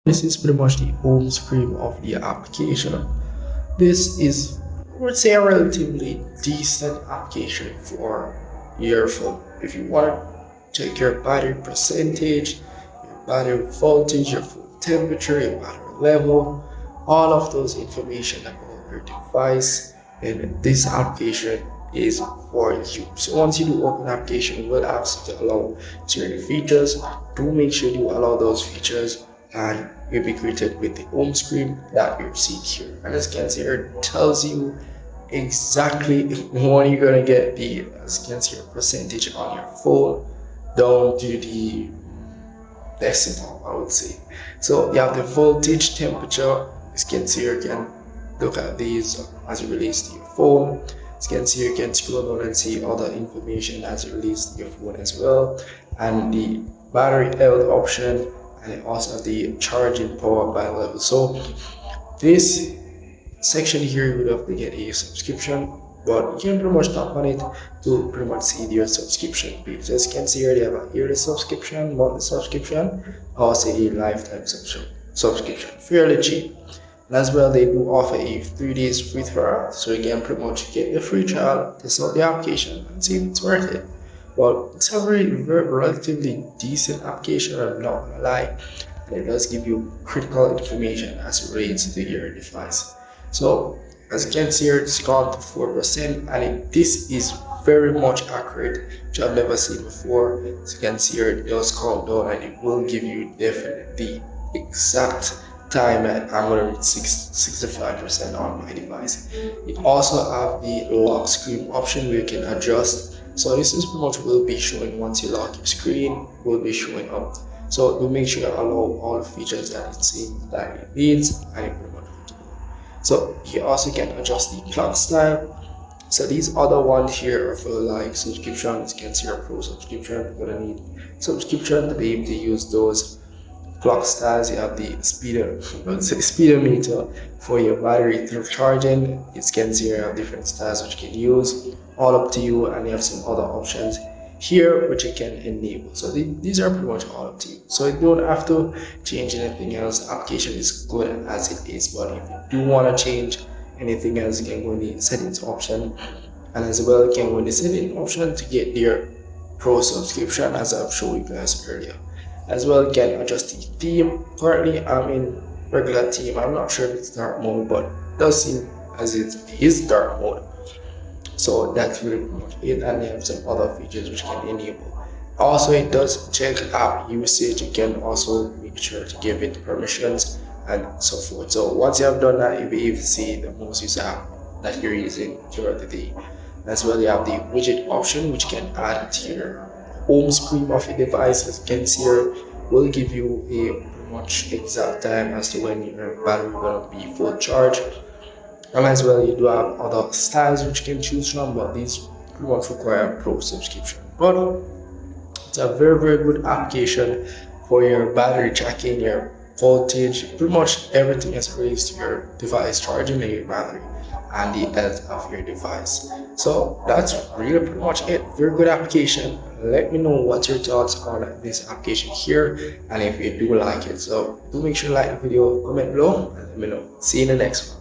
This is pretty much the home screen of the application. This is, I would say, a relatively decent application for your phone. If you want to check your battery percentage, your battery voltage, your phone temperature, your battery level, all of those information about your device, and this application is for you. So once you do open application, it will ask you to allow certain features. Do make sure you allow those features, and you'll be greeted with the home screen that you see here. And as you can see here, it tells you exactly when you're gonna get the, as you can see here, percentage on your phone down to the decimal, I would say. So you have the voltage, temperature. As you can see here, you can look at these as it relates to your phone. As you can see, you can scroll down and see other information as it relates to your phone as well, and the battery health option, and also the charging power by level. So this section here, you would have to get a subscription, but you can pretty much tap on it to pretty much see your subscription page. As you can see here, they have a yearly subscription, monthly subscription, also a lifetime subscription, fairly cheap. And as well, they do offer a 3 days free trial, so you can pretty much get the free trial, test out the application, and see if it's worth it. Well, it's a very relatively decent application, I'm not gonna lie, and it does give you critical information as it relates to your device. So as you can see here, it's gone to 4%, and this is very much accurate, which I've never seen before. As you can see here, it does count down, and it will give you definitely exact time at I'm going to reach 65% on my device. It also have the lock screen option where you can adjust. So this is pretty much will be showing once you lock your screen, will be showing up. So to make sure you allow all the features that it seems that it needs, and it pretty much good to go. So you also can adjust the clock style. So these other ones here are for like subscriptions. You can see your pro subscription. You're gonna need subscription to be able to use those clock styles. You have the speedometer for your battery through charging. You can see you have different styles which you can use, all up to you, and you have some other options here which you can enable. So these are pretty much all up to you. So you don't have to change anything else. The application is good as it is, but if you do want to change anything else, you can go in the settings option, and as well you can go in the settings option to get your pro subscription as I've showed you guys earlier. As well, you can adjust the theme. Currently, I'm in regular theme. I'm not sure if it's dark mode, but it does seem as it is dark mode. So that's really much it, and they have some other features which can enable. Also, it does check app usage. You can also make sure to give it permissions and so forth. So once you have done that, you'll be able to see the most used app that you're using throughout the day. As well, you have the widget option, which can add to your home screen of your device. As you can see here, will give you a pretty much exact time as to when your battery will be full charge. And as well, you do have other styles which you can choose from, but these pretty much require a pro subscription. But it's a very good application for your battery tracking, your voltage, pretty much everything as relates to your device charging and your battery and the health of your device. So that's really pretty much it. Very good application. Let me know what's your thoughts on this application here, and if you do like it. So do make sure to like the video, comment below, and let me know. See you in the next one.